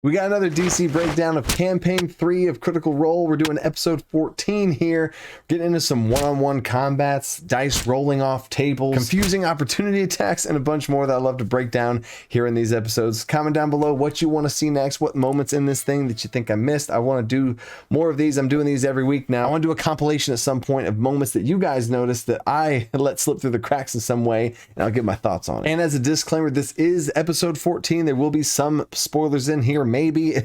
We got another DC breakdown of campaign 3 of Critical Role. We're doing episode 14 here, getting into some one-on-one combats, dice rolling off tables, confusing opportunity attacks, and a bunch more that I love to break down here in these episodes. Comment down below what you want to see next, what moments in this thing that you think I missed. I want to do more of these. I'm doing these every week now. I want to do a compilation at some point of moments that you guys noticed that I let slip through the cracks in some way, and I'll get my thoughts on it. And as a disclaimer, this is episode 14. There will be some spoilers in here, maybe.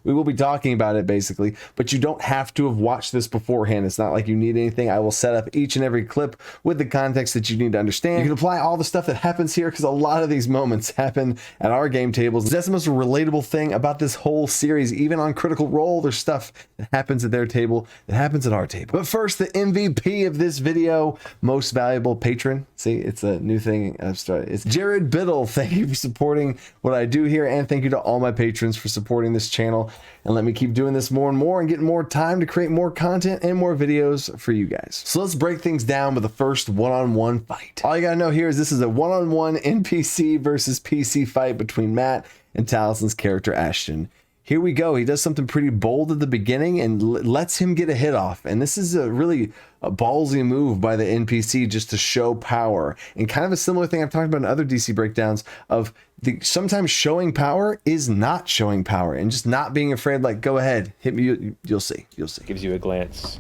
We will be talking about it basically, but you don't have to have watched this beforehand. It's not like you need anything. I will set up each and every clip with the context that you need to understand. You can apply all the stuff that happens here because a lot of these moments happen at our game tables. That's the most relatable thing about this whole series. Even on Critical Role, there's stuff that happens at their table that happens at our table. But first, the MVP of this video, most valuable patron. See, it's a new thing I've started. It's Jared Biddle. Thank you for supporting what I do here, and thank you to all my patrons for supporting this channel, and let me keep doing this more and more and getting more time to create more content and more videos for you guys. So let's break things down with the first one-on-one fight. All you gotta know here is this is a one-on-one NPC versus PC fight between Matt and Talison's character Ashton. Here we go. He does something pretty bold at the beginning and lets him get a hit off. And this is a really ballsy move by the NPC just to show power. And kind of a similar thing I've talked about in other DC breakdowns of sometimes showing power is not showing power and just not being afraid, like, go ahead, hit me, you'll see, you'll see. Gives you a glance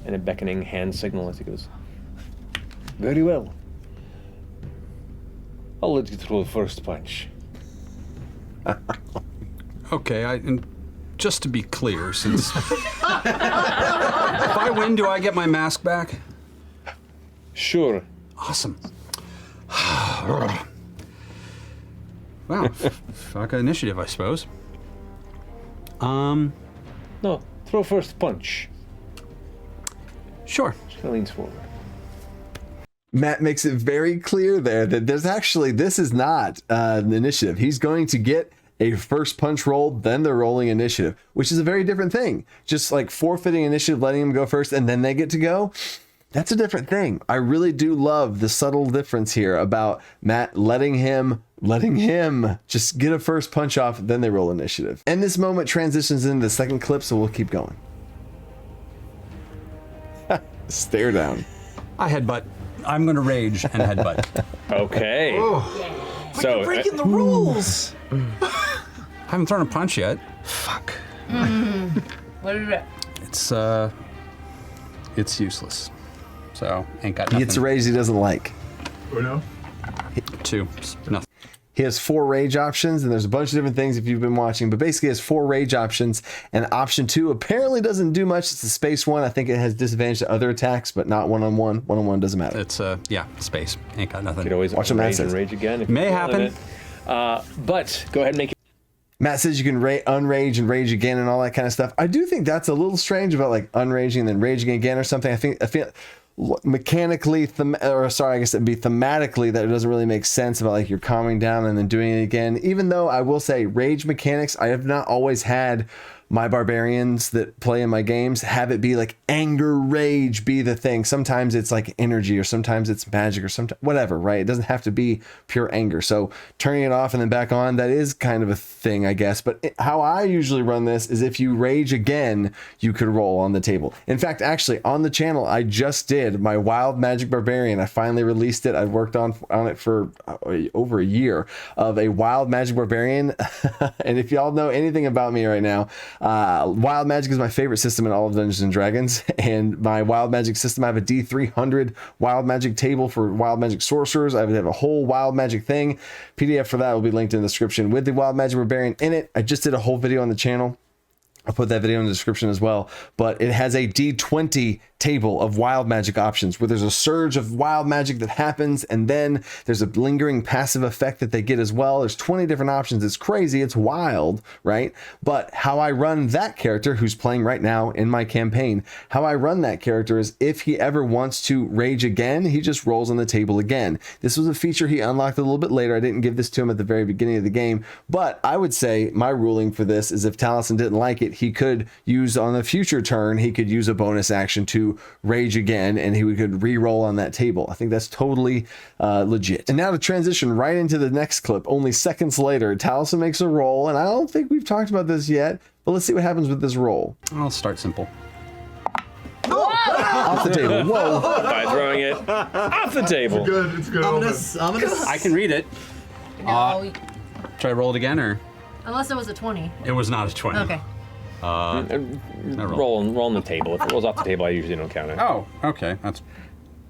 and a beckoning hand signal as he goes, very well. I'll let you throw the first punch. Okay, and just to be clear, since if I win, do I get my mask back? Sure. Awesome. Wow, fuck initiative, I suppose. No, throw first punch. Sure. She kind of leans forward. Matt makes it very clear there that there's actually, this is not an initiative. He's going to get a first punch roll, then they're rolling initiative, which is a very different thing. Just like forfeiting initiative, letting them go first, and then they get to go. That's a different thing. I really do love the subtle difference here about Matt letting him just get a first punch off, then they roll initiative. And this moment transitions into the second clip, so we'll keep going. Stare down. I headbutt. I'm gonna rage and headbutt. Okay. Oh. So you're breaking the rules. I haven't thrown a punch yet. Fuck. What is it? It's useless. So ain't got He nothing. gets a rage he doesn't like. Oh no. 2. Nothing. He has 4 rage options, and there's a bunch of different things if you've been watching, but basically he has 4 rage options, and option 2 apparently doesn't do much. It's the space one. I think it has disadvantage to other attacks, but not one-on-one. One-on-one doesn't matter. It's yeah, space. Ain't got nothing. you could always Watch what Matt rage and says. rage again. If May you're feeling happen. it. But go ahead and make it. Matt says you can unrage and rage again and all that kind of stuff. I do think that's a little strange about like unraging and then raging again or something. I feel mechanically, I guess it'd be thematically that it doesn't really make sense about like you're calming down and then doing it again. Even though I will say rage mechanics, I have not always had my barbarians that play in my games have it be like anger, rage be the thing. Sometimes it's like energy, or sometimes it's magic, or sometimes whatever, right? It doesn't have to be pure anger. So turning it off and then back on, that is kind of a thing, I guess. But how I usually run this is if you rage again, you could roll on the table. In fact, actually on the channel, I just did my Wild Magic Barbarian. I finally released it. I've worked on it for over a year of a Wild Magic Barbarian. And if y'all know anything about me right now, Wild Magic is my favorite system in all of Dungeons and Dragons, and my Wild Magic system, I have a D300 Wild Magic table for Wild Magic sorcerers. I have a whole Wild Magic thing. PDF for that will be linked in the description with the Wild Magic Barbarian in it. I just did a whole video on the channel. I'll put that video in the description as well, but it has a D20 table of wild magic options where there's a surge of wild magic that happens, and then there's a lingering passive effect that they get as well. There's 20 different options. It's crazy. It's wild, right? But how I run that character, who's playing right now in my campaign, how I run that character is if he ever wants to rage again, he just rolls on the table again. This was a feature he unlocked a little bit later. I didn't give this to him at the very beginning of the game, but I would say my ruling for this is if Taliesin didn't like it, He could use on the future turn, he could use a bonus action to rage again, and he could re-roll on that table. I think that's totally legit. And now to transition right into the next clip, only seconds later, Taliesin makes a roll, and I don't think we've talked about this yet, but let's see what happens with this roll. I'll start simple. Off the table. Whoa. By throwing it off the table. It's good. Ominous. I can read it. No, Should I roll it again, or? unless it was a 20. It was not a 20. Okay. Roll on the table. If it rolls off the table, I usually don't count it. Oh, okay. That's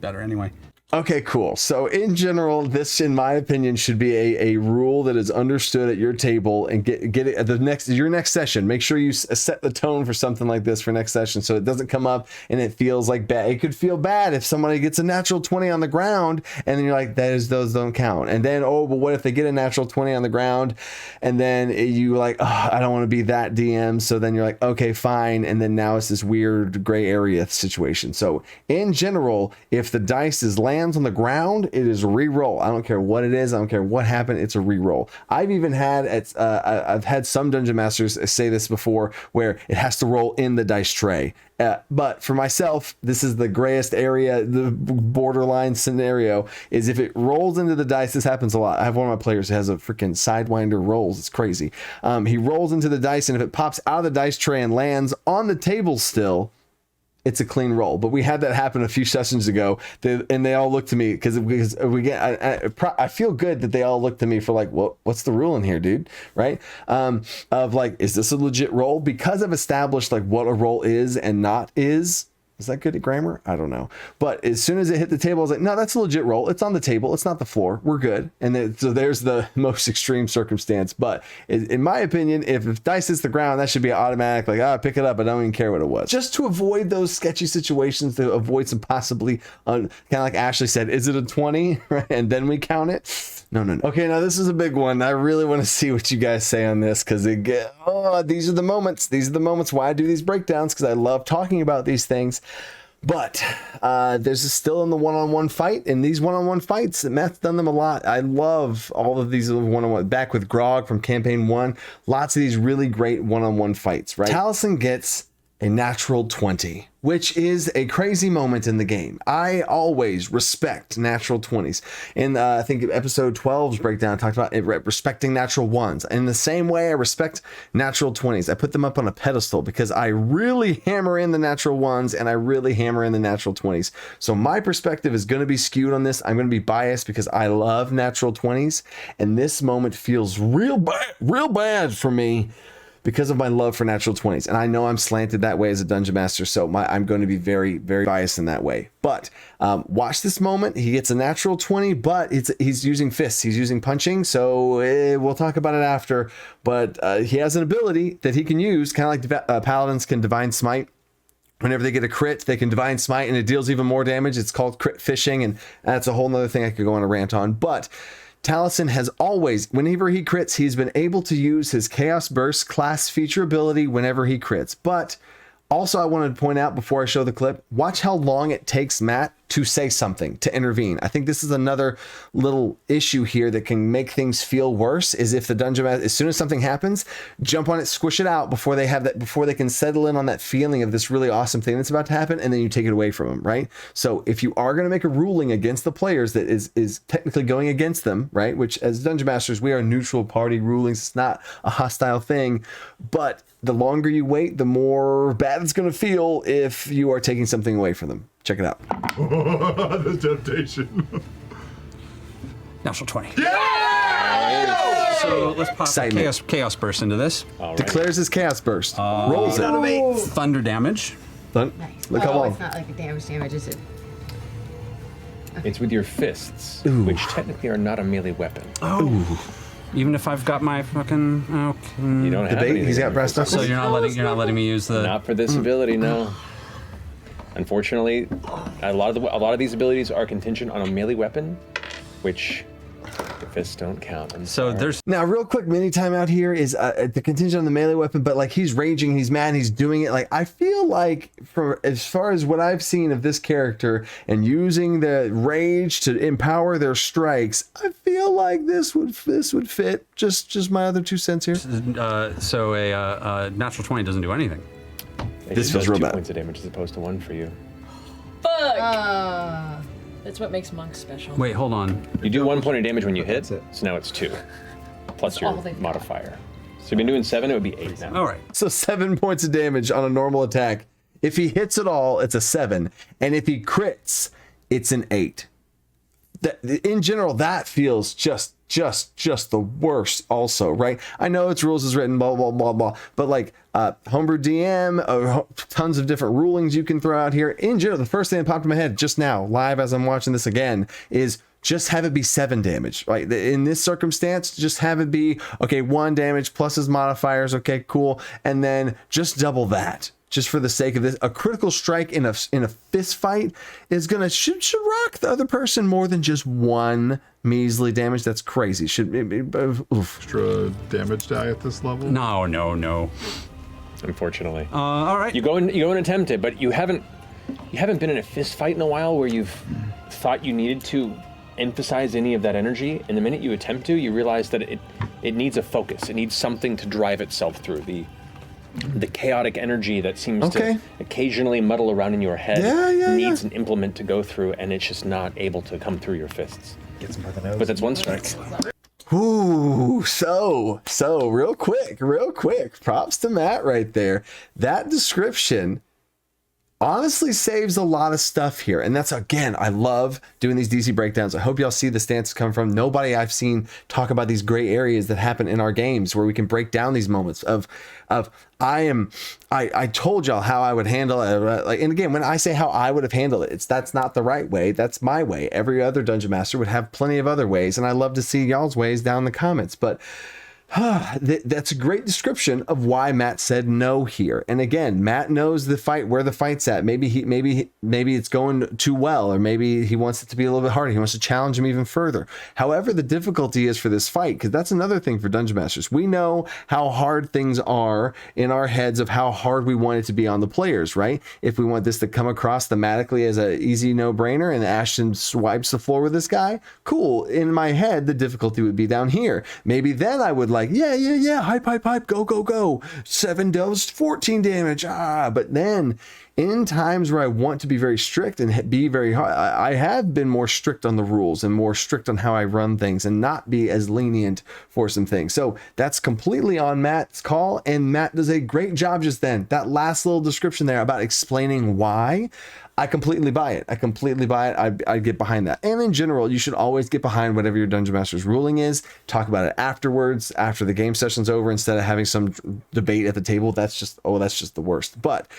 better anyway. Okay, cool. So in general, this, in my opinion, should be a rule that is understood at your table, and get it at your next session. Make sure you set the tone for something like this for next session, so it doesn't come up and it feels like bad. It could feel bad if somebody gets a natural 20 on the ground, and then you're like, those don't count. And then, oh, but what if they get a natural 20 on the ground, and then you like, oh, I don't want to be that DM. So then you're like, okay, fine. And then now it's this weird gray area situation. So in general, if the dice is lands on the ground, it is a re-roll. I don't care what it is. I don't care what happened. It's a re-roll. I've even had I've had some dungeon masters say this before, where it has to roll in the dice tray. But for myself, this is the grayest area. The borderline scenario is if it rolls into the dice. This happens a lot. I have one of my players who has a freaking sidewinder rolls. It's crazy. He rolls into the dice, and if it pops out of the dice tray and lands on the table still, it's a clean roll. But we had that happen a few sessions ago, and they all looked to me because we get. I feel good that they all looked to me for like, well, what's the rule in here, dude? Right? Of like, is this a legit roll? Because I've established like what a roll is and not is. Is that good at grammar? I don't know. But as soon as it hit the table, I was like, no, that's a legit roll. It's on the table. It's not the floor. We're good. And then, so there's the most extreme circumstance. But in my opinion, if dice hits the ground, that should be automatic. Like, pick it up. I don't even care what it was. Just to avoid those sketchy situations, to avoid some possibly, kind of like Ashley said, is it a 20? Right? And then we count it. No. Okay, now this is a big one. I really want to see what you guys say on this, because these are the moments. These are the moments why I do these breakdowns, because I love talking about these things. But there's still in the one-on-one fight, and these one-on-one fights, Matt's done them a lot. I love all of these one-on-one. Back with Grog from Campaign 1, lots of these really great one-on-one fights, right? Taliesin gets a natural 20, which is a crazy moment in the game. I always respect natural 20s. In I think episode 12's breakdown talked about respecting natural ones. In the same way, I respect natural 20s. I put them up on a pedestal because I really hammer in the natural ones, and I really hammer in the natural 20s. So my perspective is going to be skewed on this. I'm going to be biased because I love natural 20s, and this moment feels real bad for me, because of my love for natural 20s. And I know I'm slanted that way as a dungeon master, so I'm going to be very, very biased in that way. But watch this moment. He gets a natural 20, but he's using fists. He's using punching, so we'll talk about it after. But he has an ability that he can use, kind of like paladins can divine smite. Whenever they get a crit, they can divine smite, and it deals even more damage. It's called crit fishing, and that's a whole nother thing I could go on a rant on. But Taliesin has always, whenever he crits, he's been able to use his Chaos Burst class feature ability whenever he crits. But also, I wanted to point out before I show the clip, watch how long it takes Matt to say something, to intervene. I think this is another little issue here that can make things feel worse, is if the dungeon master, as soon as something happens, jump on it, squish it out before they can settle in on that feeling of this really awesome thing that's about to happen, and then you take it away from them, right? So if you are going to make a ruling against the players that is technically going against them, right? Which as dungeon masters, we are neutral party rulings. It's not a hostile thing, but the longer you wait, the more bad it's going to feel if you are taking something away from them. Check it out. The temptation. Natural 20. Yeah! So let's pop chaos Burst into this. All right. Declares his Chaos Burst. Rolls it. Thunder damage. Nice. Look how long. It's not like a damage, is it? It's with your fists, Ooh. which technically are not a melee weapon. Oh. Even if I've got my fucking You don't have anything. He's got on your brass fists. knuckles. So you're not letting me use the. Not for this ability, no. Unfortunately, a lot of these abilities are contingent on a melee weapon, which The fists don't count. So there's Now, real quick mini timeout here is the contingent on the melee weapon, but like he's raging, he's mad, he's doing it. Like I feel like, for as far as what I've seen of this character and using the rage to empower their strikes, I feel like this would fit. Just my other 2 cents here. so a natural 20 doesn't do anything. This feels real 2 bad. points of damage as opposed to 1 for you. Fuck! That's what makes monks special. Wait, hold on. You do 1 point of damage when you hit, so now it's 2. Plus your all they've got. modifier. So you've been doing 7, it would be 8 now. All right. So 7 points of damage on a normal attack. If he hits it all, it's a 7, and if he crits, it's an 8. In general, that feels just the worst also, right? I know it's rules as written, blah, blah, blah, blah, but like homebrew DM, tons of different rulings you can throw out here. In general, the first thing that popped in my head just now, live as I'm watching this again, is just have it be 7 damage, right? In this circumstance, just have it be, okay, 1 damage plus his modifiers, okay, cool, and then just double that. Just for the sake of this, a critical strike in a fist fight is gonna should rock the other person more than just 1 measly damage. That's crazy. Extra damage die at this level? No. Unfortunately. All right. You go and attempt it, but you haven't been in a fist fight in a while where you've thought you needed to emphasize any of that energy, and the minute you attempt to, you realize that it needs a focus. It needs something to drive itself through. The chaotic energy that seems to occasionally muddle around in your head needs an implement to go through, and it's just not able to come through your fists. Get some by the nose. But that's 1 strike. Ooh, so real quick. Props to Matt right there. That description honestly saves a lot of stuff here. And that's, again, I love doing these DC breakdowns. I hope y'all see the stances come from. Nobody I've seen talk about these gray areas that happen in our games where we can break down these moments of I told y'all how I would handle it. Like, and again, when I say how I would have handled it, that's not the right way. That's my way. Every other dungeon master would have plenty of other ways. And I love to see y'all's ways down in the comments. But that's a great description of why Matt said no here. And again, Matt knows the fight, where the fight's at. Maybe it's going too well, or maybe he wants it to be a little bit harder. He wants to challenge him even further. However, the difficulty is for this fight, because that's another thing for dungeon masters. We know how hard things are in our heads of how hard we want it to be on the players, right? If we want this to come across thematically as an easy no-brainer and Ashton swipes the floor with this guy, cool. In my head, the difficulty would be down here. Maybe then I would like, yeah, hype, go. 7 does 14 damage. But then in times where I want to be very strict and be very hard, I have been more strict on the rules and more strict on how I run things and not be as lenient for some things. So that's completely on Matt's call, and Matt does a great job just then. That last little description there about explaining why, I completely buy it. I get behind that. And in general, you should always get behind whatever your Dungeon Master's ruling is. Talk about it afterwards, after the game session's over, instead of having some debate at the table. That's just the worst. But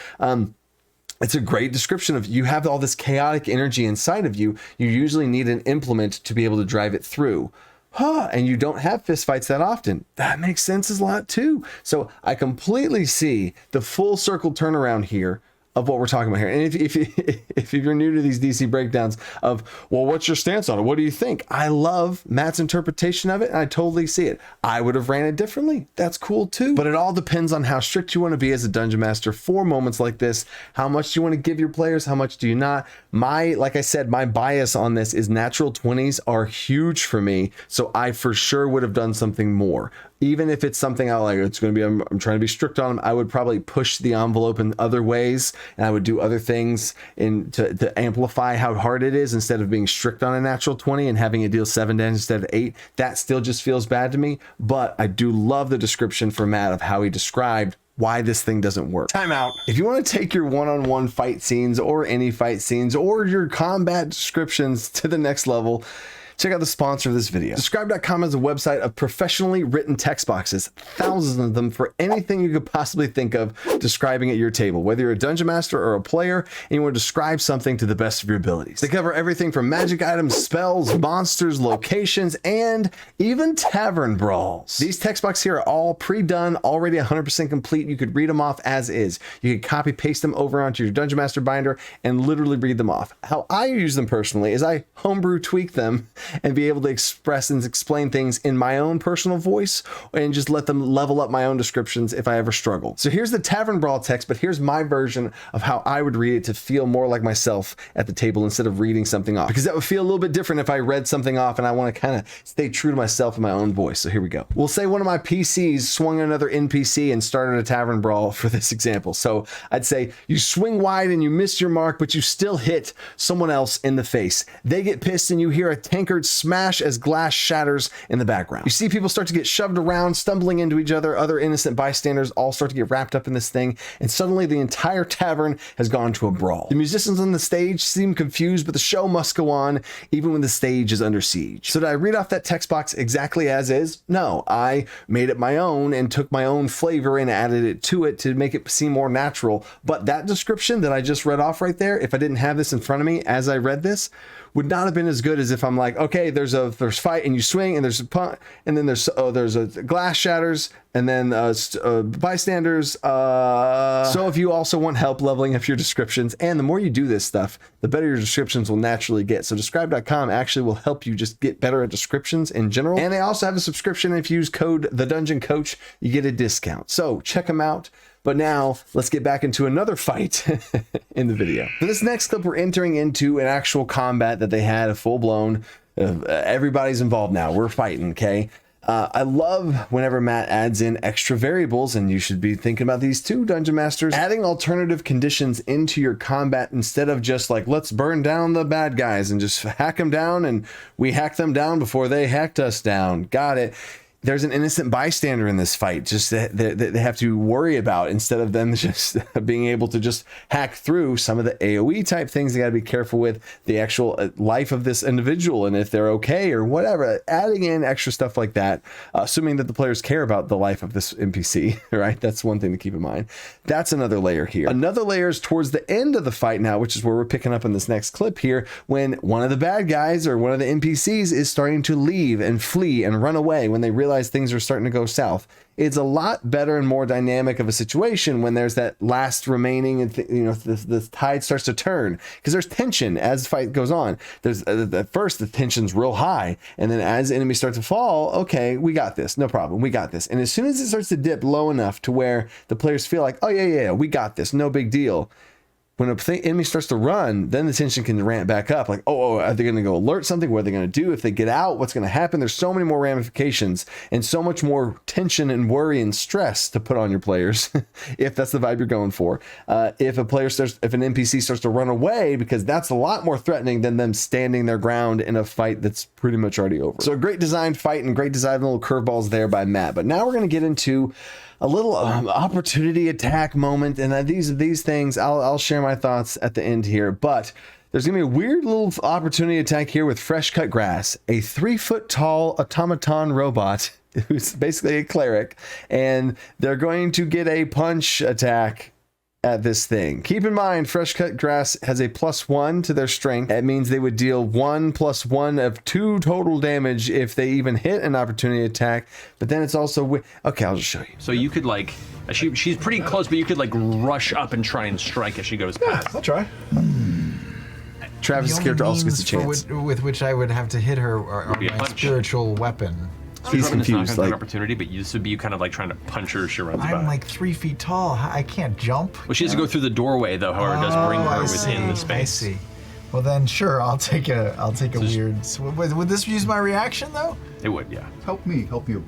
it's a great description of, you have all this chaotic energy inside of you. You usually need an implement to be able to drive it through. And you don't have fist fights that often. That makes sense a lot too. So I completely see the full circle turnaround here of what we're talking about here. And if you're new to these DC breakdowns of, well, what's your stance on it? What do you think? I love Matt's interpretation of it, and I totally see it. I would have ran it differently. That's cool too. But it all depends on how strict you want to be as a dungeon master for moments like this. How much do you want to give your players? How much do you not? Like I said, my bias on this is natural 20s are huge for me. So I for sure would have done something more. Even if it's something I like, it's going to be, I'm trying to be strict on them, I would probably push the envelope in other ways, and I would do other things to amplify how hard it is, instead of being strict on a natural 20 and having it deal 7 damage instead of 8. That still just feels bad to me, but I do love the description for Matt of how he described why this thing doesn't work. Timeout. If you want to take your one-on-one fight scenes or any fight scenes or your combat descriptions to the next level, check out the sponsor of this video. Describe.com is a website of professionally written text boxes, thousands of them for anything you could possibly think of describing at your table. Whether you're a dungeon master or a player and you want to describe something to the best of your abilities. They cover everything from magic items, spells, monsters, locations, and even tavern brawls. These text boxes here are all pre-done, already 100% complete. You could read them off as is. You could copy paste them over onto your dungeon master binder and literally read them off. How I use them personally is I homebrew tweak them and be able to express and explain things in my own personal voice and just let them level up my own descriptions if I ever struggle. So here's the Tavern Brawl text, but here's my version of how I would read it to feel more like myself at the table instead of reading something off, because that would feel a little bit different if I read something off and I want to kind of stay true to myself in my own voice. So here we go. We'll say one of my PCs swung another NPC and started a Tavern Brawl for this example. So I'd say you swing wide and you miss your mark, but you still hit someone else in the face. They get pissed and you hear a tankard smash as glass shatters in the background. You see people start to get shoved around, stumbling into each other. Other innocent bystanders all start to get wrapped up in this thing, and suddenly the entire tavern has gone to a brawl. The musicians on the stage seem confused, but the show must go on even when the stage is under siege. So did I read off that text box exactly as is? No, I made it my own and took my own flavor and added it to it to make it seem more natural. But that description that I just read off right there, if I didn't have this in front of me as I read this, would not have been as good as if I'm like, okay, there's fight and you swing and there's a punt and then there's a glass shatters and then bystanders. So if you also want help leveling up your descriptions, and the more you do this stuff, the better your descriptions will naturally get. So describe.com actually will help you just get better at descriptions in general. And they also have a subscription. If you use code The Dungeon Coach, you get a discount. So check them out. But now let's get back into another fight in the video. For this next clip, we're entering into an actual combat that they had, a full-blown, everybody's involved now. We're fighting, okay? I love whenever Matt adds in extra variables, and you should be thinking about these too, Dungeon Masters. Adding alternative conditions into your combat instead of just like, let's burn down the bad guys and just hack them down, and we hacked them down before they hacked us down. Got it. There's an innocent bystander in this fight just that they have to worry about, instead of them just being able to just hack through some of the AoE type things. They got to be careful with the actual life of this individual and if they're okay or whatever. Adding in extra stuff like that, assuming that the players care about the life of this NPC, right? That's one thing to keep in mind. That's another layer here. Another layer is towards the end of the fight now, which is where we're picking up in this next clip here, when one of the bad guys or one of the NPCs is starting to leave and flee and run away when they realize things are starting to go south. It's a lot better and more dynamic of a situation when there's that last remaining, and the tide starts to turn, because there's tension as the fight goes on. There's at first the tension's real high, and then as enemies start to fall, okay, we got this, no problem, we got this. And as soon as it starts to dip low enough to where the players feel like, oh yeah, we got this, no big deal. When an enemy starts to run, then the tension can ramp back up. Like, oh, are they going to go alert something? What are they going to do? If they get out, what's going to happen? There's so many more ramifications and so much more tension and worry and stress to put on your players if that's the vibe you're going for. If an NPC starts to run away, because that's a lot more threatening than them standing their ground in a fight that's pretty much already over. So a great designed fight and great designed little curveballs there by Matt. But now we're going to get into a little opportunity attack moment, and these things I'll share my thoughts at the end here. But there's gonna be a weird little opportunity attack here with Fresh Cut Grass, a 3-foot tall automaton robot who's basically a cleric, and they're going to get a punch attack at this thing. Keep in mind, Fresh Cut Grass has a +1 to their strength. That means they would deal 1 + 1 of 2 total damage if they even hit an opportunity attack. But then it's also okay, I'll just show you. So you could like, she's pretty close, but you could like rush up and try and strike as she goes past. I'll try. Travis' character also gets a chance. With which I would have to hit her are be a my punch. spiritual weapon. He's confused. Like an opportunity, but this would be you kind of like trying to punch her as she runs by. I'm like 3 feet tall. I can't jump. Well, she has to go through the doorway though. However, it does bring her within the space. I see. Well then, sure. I'll take a weird. Would this use my reaction though? It would, yeah. Help me, help you.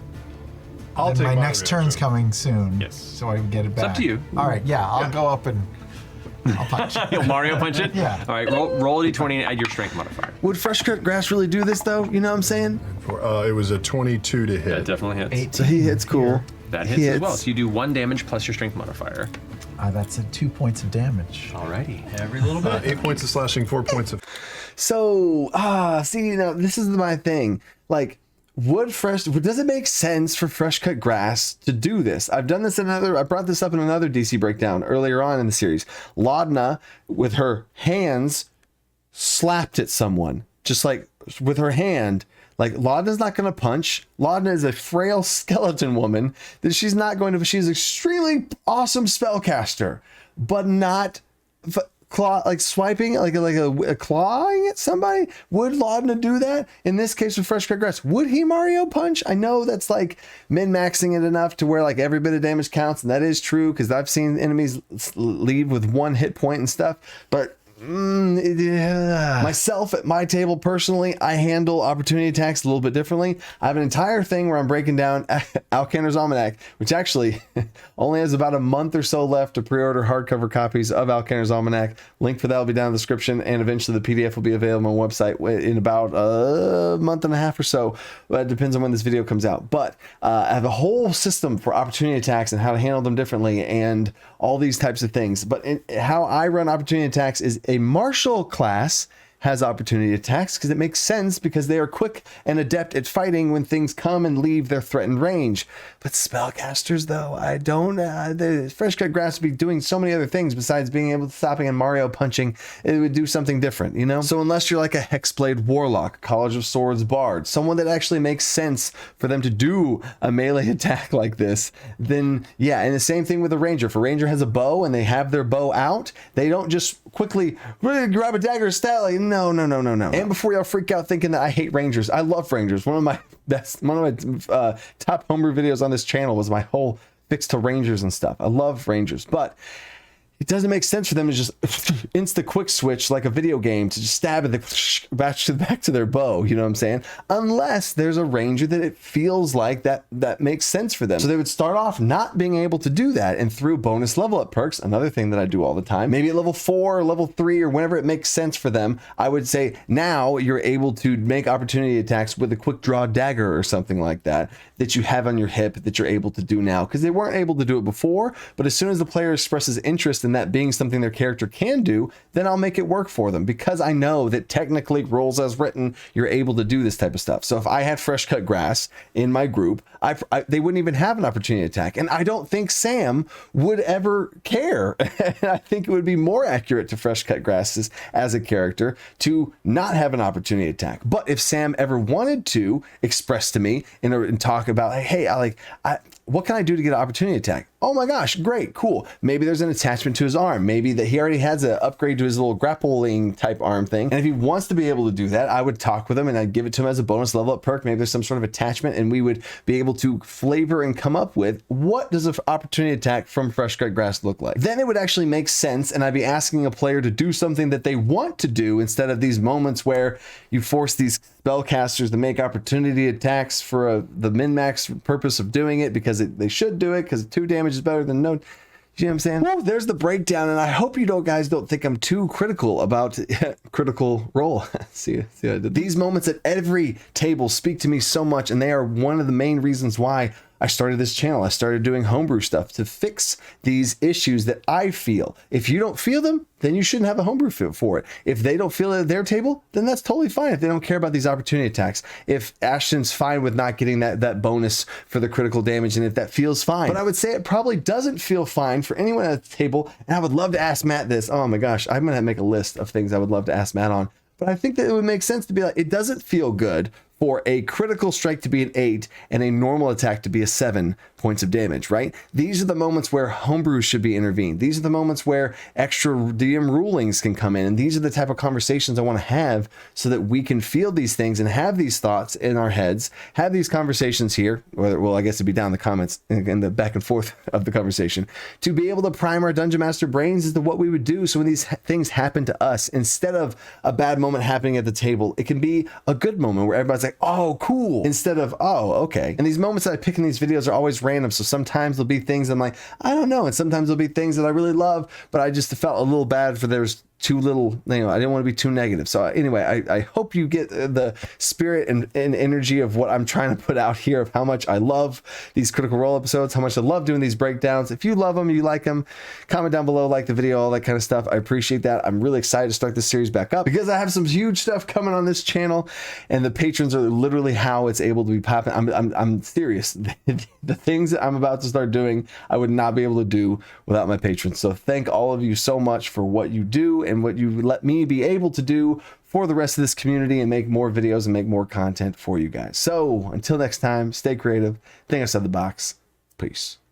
I'll take my next turn's coming soon. Yes. So I can get it back. It's up to you. All right. Yeah. I'll go up and I'll punch. You'll Mario punch it? Yeah. All right. Roll a d20 and add your strength modifier. Would Fresh Cut Grass really do this though? You know what I'm saying? It was a 22 to hit. That definitely hits. 18. So he hits cool. That hits as well. So you do 1 damage plus your strength modifier. That's 2 points of damage. Alrighty. Every little bit. 8 points of slashing, 4 points of... So, see, now this is my thing. Like, does it make sense for Fresh Cut Grass to do this? I brought this up in another DC breakdown earlier on in the series. Laudna, with her hands, slapped at someone, just like with her hand. Like, Laudna's not going to punch. Laudna is a frail skeleton woman that she's extremely awesome spellcaster, but not claw, like swiping, like a clawing at somebody? Would Laudna do that? In this case with fresh cut grass, would he Mario punch? I know that's like min-maxing it enough to where like every bit of damage counts, and that is true because I've seen enemies leave with 1 hit point and stuff, but myself at my table personally, I handle opportunity attacks a little bit differently. I have an entire thing where I'm breaking down Alcantar's Almanac, which actually only has about a month or so left to pre-order hardcover copies of Alcantar's Almanac. Link for that will be down in the description, and eventually the PDF will be available on my website in about a month and a half or so. It depends on when this video comes out. But I have a whole system for opportunity attacks and how to handle them differently and all these types of things. But how I run opportunity attacks is a martial class has opportunity attacks because it makes sense because they are quick and adept at fighting when things come and leave their threatened range. But spellcasters, though, I don't. The fresh cut grass would be doing so many other things besides being able to stopping and Mario punching. It would do something different, you know. So unless you're like a Hexblade Warlock, College of Swords Bard, someone that actually makes sense for them to do a melee attack like this, then yeah. And the same thing with a ranger. If a ranger has a bow and they have their bow out, they don't just quickly grab a dagger, stab. Like, no. And before y'all freak out thinking that I hate rangers, I love rangers. One of my top homebrew videos on this channel was my whole fix to rangers and stuff. I love rangers, but it doesn't make sense for them to just insta quick switch like a video game to just stab at the back to their bow. You know what I'm saying? Unless there's a ranger that it feels like that makes sense for them. So they would start off not being able to do that, and through bonus level up perks, another thing that I do all the time, maybe at level 4 or level 3 or whenever it makes sense for them, I would say now you're able to make opportunity attacks with a quick draw dagger or something like that you have on your hip that you're able to do now, because they weren't able to do it before. But as soon as the player expresses interest in that being something their character can do, then I'll make it work for them, because I know that technically, rules as written, you're able to do this type of stuff. So if I had fresh cut grass in my group, they wouldn't even have an opportunity attack, and I don't think Sam would ever care. And I think it would be more accurate to fresh cut grasses as a character to not have an opportunity attack. But if Sam ever wanted to express to me and talk about, like, hey, what can I do to get an opportunity attack? Oh my gosh, great, cool. Maybe there's an attachment to his arm. Maybe that he already has an upgrade to his little grappling type arm thing. And if he wants to be able to do that, I would talk with him and I'd give it to him as a bonus level up perk. Maybe there's some sort of attachment, and we would be able to flavor and come up with, what does an opportunity attack from fresh cut grass look like? Then it would actually make sense, and I'd be asking a player to do something that they want to do, instead of these moments where you force these spellcasters to make opportunity attacks for the min-max purpose of doing it, because they should do it, because 2 damage is better than no. You know what I'm saying? Well, there's the breakdown, and I hope you guys don't think I'm too critical about Critical Role. see what I did? These moments at every table speak to me so much, and they are one of the main reasons why I started this channel. I started doing homebrew stuff to fix these issues that I feel. If you don't feel them, then you shouldn't have a homebrew for it. If they don't feel it at their table, then that's totally fine. If they don't care about these opportunity attacks, if Ashton's fine with not getting that bonus for the critical damage, and if that feels fine. But I would say it probably doesn't feel fine for anyone at the table, and I would love to ask Matt this. Oh my gosh, I'm gonna make a list of things I would love to ask Matt on. But I think that it would make sense to be like, it doesn't feel good for a critical strike to be an 8 and a normal attack to be a 7 points of damage, right? These are the moments where homebrew should be intervened. These are the moments where extra DM rulings can come in. And these are the type of conversations I want to have, so that we can feel these things and have these thoughts in our heads, have these conversations here, well, I guess it'd be down in the comments in the back and forth of the conversation, to be able to prime our Dungeon Master brains as to what we would do. So when these things happen to us, instead of a bad moment happening at the table, it can be a good moment where everybody's like, oh, cool, instead of, oh, okay. And these moments that I pick in these videos are always random. So sometimes there'll be things I'm like, I don't know. And sometimes there'll be things that I really love, but I just felt a little bad for there's too little, I didn't want to be too negative. So anyway, I hope you get the spirit and energy of what I'm trying to put out here, of how much I love these Critical Role episodes, how much I love doing these breakdowns. If you love them, you like them, comment down below, like the video, all that kind of stuff. I appreciate that. I'm really excited to start this series back up, because I have some huge stuff coming on this channel, and the patrons are literally how it's able to be popping. I'm serious. The things that I'm about to start doing, I would not be able to do without my patrons. So thank all of you so much for what you do and what you let me be able to do for the rest of this community, and make more videos and make more content for you guys. So until next time, stay creative, think outside the box. Peace.